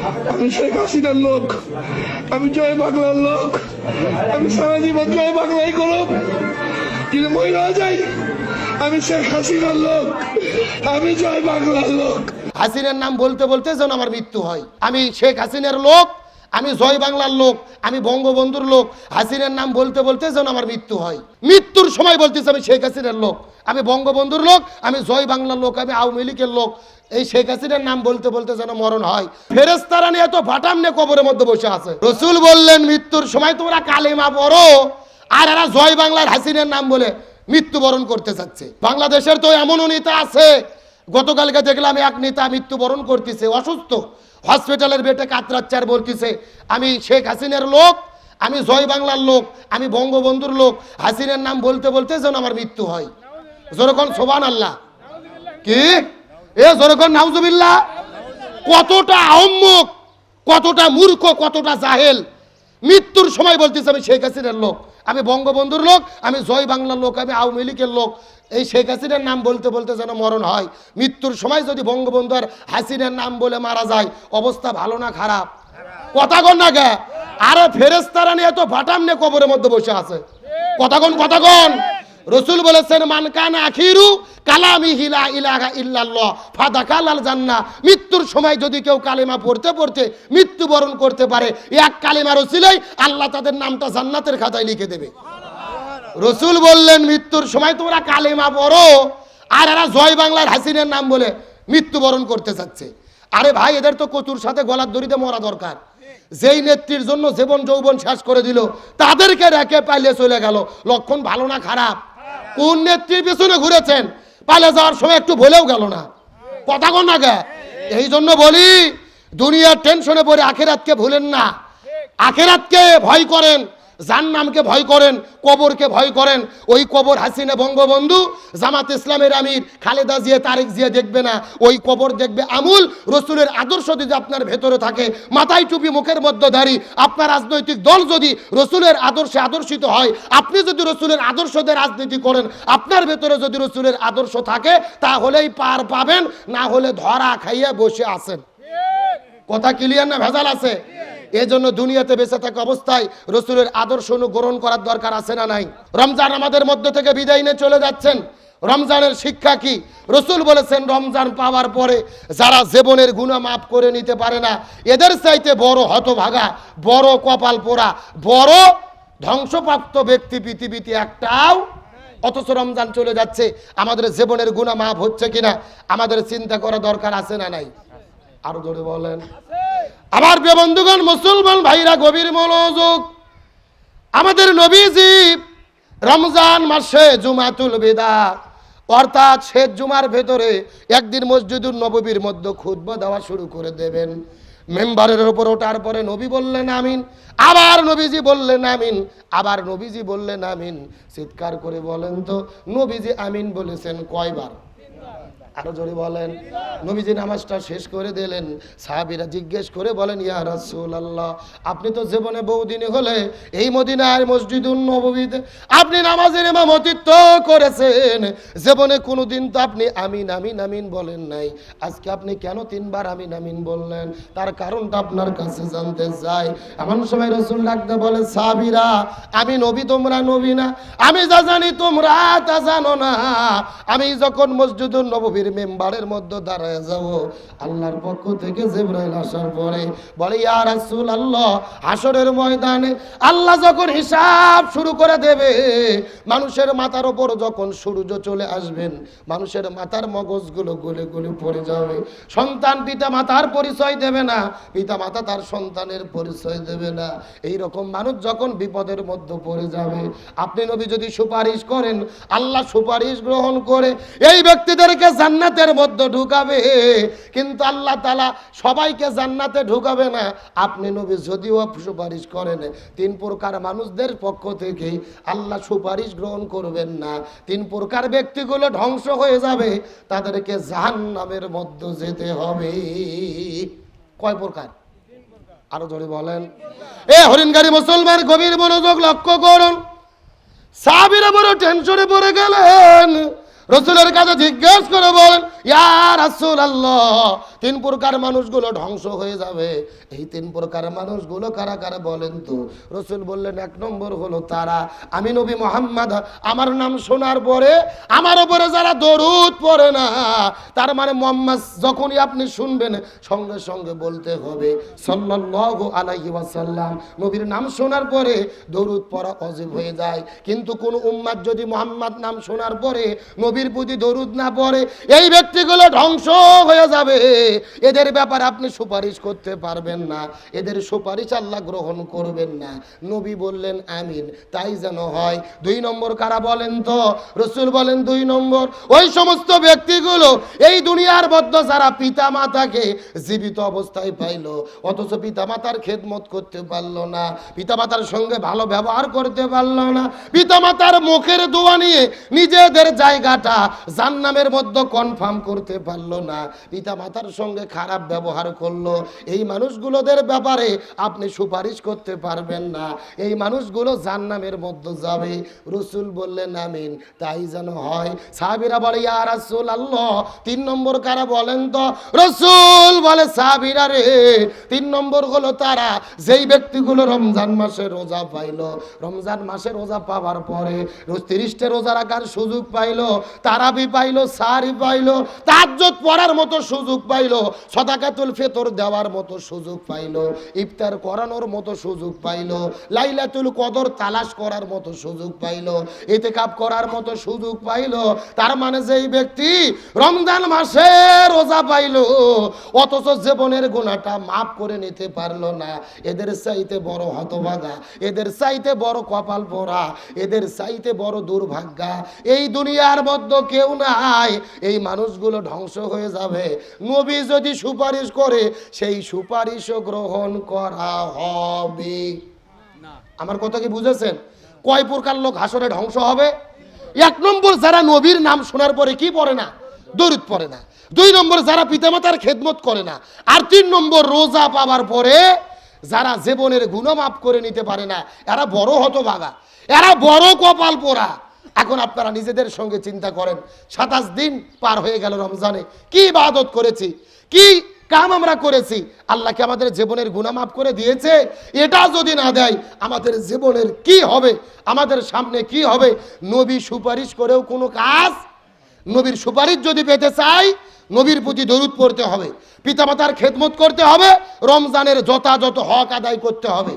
আমি শেখ হাসিনার লোক, আমি জয় বাংলার লোক, আমি সারা জীবন জয় বাংলাই করব। কিন্তু মহিলা যাই, আমি শেখ হাসিনার লোক, আমি জয় বাংলার লোক। হাসিনার নাম বলতে বলতে যেন আমার মৃত্যু হয়। আমি শেখ হাসিনার লোক, আমি জয় বাংলার লোক, আমি বঙ্গবন্ধুর লোক। হাসিনার নাম বলতে বলতে যেন আমার মৃত্যু হয়। মৃত্যুর সময় বলতেছে আমি শেখ হাসিনার লোক, আমি বঙ্গবন্ধুর লোক, আমি জয় বাংলার লোক, আমি আওয়ামী লীগের লোক। এই শেখ হাসিনার নাম বলতে বলতে যেন মরণ হয়। ফেরেশতারা নিয়ে এত ভাটাম নিয়ে কবরের মধ্যে বসে আছে। রসুল বললেন মৃত্যুর সময় তোমরা কালেমা পড়ো, আর এরা জয় বাংলার হাসিনার নাম বলে মৃত্যুবরণ করতে যাচ্ছে। বাংলাদেশের তো এমনও নেতা আছে, গতকালকে দেখলাম এক নেতা মৃত্যুবরণ করতেছে, অসুস্থ, হসপিটালের বেডে কাতরাচ্ছে আর বলতেছে আমি শেখ হাসিনার লোক, আমি জয় বাংলার লোক, আমি বঙ্গবন্ধুর লোক। হাসিনার নাম বলতে বলতে যেন আমার মৃত্যু হয়। যেরকম সুবহানাল্লাহ, কি এ যেরকম নাউজুবিল্লাহ। কতটা আহম্মক, কতটা মূর্খ, কতটা জাহেল। মৃত্যুর সময় বলতেছে আমি শেখ হাসিনার লোক, আমি বঙ্গবন্ধুর লোক, আমি জয় বাংলার লোক, আমি আওয়ামী লীগের লোক। এই শেখ হাসিনার নাম বলতে বলতে যেন মরণ হয়। মৃত্যুর সময় যদি বঙ্গবন্ধু আর হাসিনার নাম বলে মারা যায়, অবস্থা ভালো না খারাপ? কথাগণ না গে? আরে ফেরেশতারা নিয়ে তো ভাটাম নিয়ে কবরের মধ্যে বসে আছে। কথাগণ রসুল বলেছেন মান কানা আখিরু কালামিহি লা ইলাহা ইল্লাল্লাহ ফাদাখালাল জান্নাহ। মৃত্যুর সময় যদি কেউ কালেমা পড়তে পড়তে মৃত্যুবরণ করতে পারে, এক কালেমার ওসিলায় আল্লাহ তাদের নামটা জান্নাতের খাতায় লিখে দেবে। রসুল বললেন মৃত্যুর সময় তোমরা কালেমা পড়ো, আর এরা জয় বাংলার হাসিনার নাম বলে মৃত্যুবরণ করতে যাচ্ছে। আরে ভাই, এদের তো কচুর সাথে গলার দড়িতে মরা দরকার। যেই নেত্রীর জন্য জীবন যৌবন শেষ করে দিল, তাদেরকে রেখে পালিয়ে চলে গেল। লক্ষণ ভালো না খারাপ? কোন নেত্রীর পেছনে ঘুরেছেন, পালিয়ে যাওয়ার সময় একটু ভুলেও গেল না। কথা কোন না গে? এই জন্য বলি দুনিয়ার টেনশনে পড়ে আখিরাতকে ভুলেন না। আখিরাতকে ভয় করেন, জাহান্নামকে ভয় করেন, কবরকে ভয় করেন। ওই কবর হাসিনা বঙ্গবন্ধু, জামাত ইসলামের আমির খালেদা জিয়া, তারেক জিয়া দেখবে না। ওই কবর দেখবে আমুল রসুলের আদর্শ যদি আপনার ভেতরে থাকে, মাথায় টুপি মুখের মধ্যে দাড়ি, আপনার রাজনৈতিক দল যদি রসুলের আদর্শে আদর্শিত হয়, আপনি যদি রসুলের আদর্শ দিয়ে রাজনীতি করেন, আপনার ভেতরে যদি রসুলের আদর্শ থাকে, তাহলেই পার পাবেন, না হলে ধরা খাইয়ে বসে আছেন। কথা ক্লিয়ার না ভেজাল আছে? এজন্য দুনিয়াতে বেঁচে থাকা অবস্থায় রসুলের আদর্শ অনুগ্রহণ করার দরকার আছে না নাই? রমজান আমাদের মধ্য থেকে বিদায় নিয়ে চলে যাচ্ছেন। রমজানের শিক্ষা কি? রসুল বলেছেন রমজান পাওয়ার পরে যারা জীবনের গুনাহ মাফ করে নিতে পারে না, এদের চাইতে বড় হতভাগা, বড় কপাল পোড়া, বড় ধ্বংসপ্রাপ্ত ব্যক্তি পৃথিবীতে একটাও। অথচ রমজান চলে যাচ্ছে, আমাদের জীবনের গুনাহ মাফ হচ্ছে কিনা আমাদের চিন্তা করা দরকার আছে না নাই? আরো জোরে বলেন। আমার প্রিয় বন্ধুগণ, মুসলমান ভাইরা, গভীর মনোযোগ। আমাদের নবীজি রমজান মাসে জুমাতুল বিদা অর্থাৎ শেষ জুমার ভেতরে একদিন মসজিদুন নববীর মধ্যে খুতবা দেওয়া শুরু করে দেবেন। মেম্বারের উপর ওঠার পরে নবী বললেন আমিন, আবার নবীজি বললেন আমিন, আবার নবীজি বললেন আমিন। চিৎকার করে বলেন তো নবীজি আমিন বলেছেন কয়বার? আরো জোরে বলেন। নবীজি নামাজটা শেষ করে দিলেন। সাহাবীরা জিজ্ঞেস করে বলেন ইয়া রাসূলুল্লাহ, আপনি তো জীবনে বহুদিন হলে এই মদিনার মসজিদুন নববীতে আপনি নামাজের ইমামতিত্ব করেছেন, জীবনে কোনোদিন তো আপনি আমিন আমিন আমিন বলেন নাই, আজকে আপনি কেন তিনবার আমিন আমিন বললেন? তার কারণটা আপনার কাছে জানতে চাই। এমন সময় রাসূল ডাকতে বলে সাহাবীরা, আমি নবী তোমরা নবী না, আমি যা জানি তোমরা তা জানো না। আমি যখন মসজিদুন নববীর মেম্বারের মধ্যে দাঁড়ায় যাব, আল্লাহর পক্ষ থেকে জিবরাইল আসার পরে বলে ইয়া রাসূলুল্লাহ, হাসরের ময়দানে আল্লাহ যখন হিসাব শুরু করে দেবে, মানুষের মাথার উপর যখন সূর্য চলে আসবেন, মানুষের মাথার মগজগুলো গলে গলে পড়ে যাবে। সন্তান পিতা মাতার পরিচয় দেবে না, পিতা মাতা তার সন্তানের পরিচয় দেবে না। এই রকম মানুষ যখন বিপদের মধ্যে পড়ে যাবে, আপনি নবী যদি সুপারিশ করেন, আল্লাহ সুপারিশ গ্রহণ করে এই ব্যক্তিদেরকে জান্নাতের মধ্যে ঢুকাবে। কিন্তু আল্লাহ তাআলা সবাইকে জান্নাতে ঢুকাবে না। আপনি নবী যদিও সুপারিশ করেন, তিন প্রকার মানুষদের পক্ষ থেকে আল্লাহ সুপারিশ গ্রহণ করবেন না। তিন প্রকার ব্যক্তিগুলো ধ্বংস হয়ে যাবে, তাদেরকে জাহান্নামের মধ্যে যেতে হবে। কয় প্রকার? আরো জোরে বলেন। এ হরিণগাড়ি মুসলমান, গভীর মনোযোগ লক্ষ্য করুন। সাহাবীরা বড় টেনশনে পড়ে গেলেন। রসুলের কাছে জিজ্ঞেস করে বলেন ইয়া রাসূলুল্লাহ, তিন প্রকার মানুষগুলো ধ্বংস হয়ে যাবে। এই তিন প্রকার মানুষগুলো কারা কারা বলেন তো? রসুল বললেন, এক নম্বর হলো তারা, আমি নবী মুহাম্মদ আমার নাম শোনার পরে আমার উপরে যারা দরুদ পড়ে না, তার মানে মুহাম্মদ যখনই আপনি শুনবেন সঙ্গে সঙ্গে বলতে হবে সাল্লাল্লাহু আলাইহি ওয়াসাল্লাম। নবীর নাম শোনার পরে দরুদ পড়া ওয়াজিব হয়ে যায়। কিন্তু কোন উম্মত যদি মুহাম্মদ নাম শোনার পরে নবীর প্রতি দরুদ না পড়ে, এই ব্যক্তিগুলো ধ্বংস হয়ে যাবে। এদের ব্যাপারে আপনি সুপারিশ করতে পারবেন না, এদের সুপারিশ আল্লাহ গ্রহণ করবেন না। নবী বললেন আমিন, তাই যেন হয়। দুই নম্বর কারা বলেন তো? রসুল বলেন দুই নম্বর ওই সমস্ত ব্যক্তিগুলো এই দুনিয়ার মধ্যে যারা পিতা মাতাকে জীবিত অবস্থায় পাইলো, অথচ পিতা মাতার খেদমত করতে পারলো না, পিতা মাতার সঙ্গে ভালো ব্যবহার করতে পারলো না, পিতা মাতার মুখের দোয়া নিয়ে নিজেদের জায়গাটা জান্নামের মধ্যে কনফার্ম করতে পারলো না, পিতা মাতার সঙ্গে খারাপ ব্যবহার করলো, এই মানুষগুলোদের ব্যাপারে আপনি সুপারিশ করতে পারবেন না। এই মানুষগুলো জান্নামের মধ্যে যাবে। রসুল বললেন আমিন, তাই যেন হয়। সাহাবীরা বলে ইয়া রাসূলুল্লাহ, তিন নম্বর কারা বলেন তো? রসুল বলে সাহাবীরা রে, তিন নম্বর হলো তারা যেই ব্যক্তিগুলো রমজান মাসে রোজা পাইলো, রমজান মাসে রোজা পাওয়ার পরে 30টা রোজা রাখার সুযোগ পাইলো, তারাবি পাইলো, সারি পাইলো, তাহাজ্জুদ পড়ার মতো সুযোগ পাইলো, সাদাকাতুল ফিতর দেওয়ার মতো সুযোগ পাইলো, ইফতার করানোর মতো সুযোগ পাইলো, লাইলাতুল কদর তালাশ করার মতো সুযোগ পাইলো, ইতিকাফ করার মতো সুযোগ পাইলো। তার মানে যেই ব্যক্তি রমজান মাসে রোজা পাইলো অথচ জীবনের গুনাহটা মাফ করে নিতে পারলো না, এদের চাইতে বড় হতভাগা, এদের চাইতে বড় কপাল পোড়া, এদের চাইতে বড় দুর্ভাগ্যা এই দুনিয়ার মধ্যে কেউ নাই। এই মানুষগুলো ধ্বংস হয়ে যাবে। নবী যদি সুপারিশ করে সেই সুপারিশও গ্রহণ করা হবে। আমার কথা কি বুঝেছেন? কয় প্রকার লোক হাসরে ধ্বংস হবে? এক নম্বর যারা নবীর নাম শোনার পরে কি পড়ে না, দরুদ পড়ে না। দুই নম্বর যারা পিতামাতার খেদমত করে না। আর তিন নম্বর রোজা পাওয়ার পরে যারা জীবনের গুনাহ মাফ করে নিতে পারে না, এরা বড় হতভাগা, এরা বড় কপাল পোড়া। এখন আপনারা নিজেদের সঙ্গে চিন্তা করেন, 27 দিন পার হয়ে গেল রমজানে, কি ইবাদত করেছি, কি কাম আমরা করেছি, আল্লাহ কি আমাদের জীবনের গুনাহ মাফ করে দিয়েছে? এটা যদি না দেয় আমাদের জীবনের কি হবে, আমাদের সামনে কি হবে? নবী সুপারিশ করেও কোনো কাজ। নবীর সুপারিশ যদি পেতে চাই নবীর প্রতি দরুদ পড়তে হবে, পিতামাতার খেদমত করতে হবে, রমজানের যথাযথ হক আদায় করতে হবে।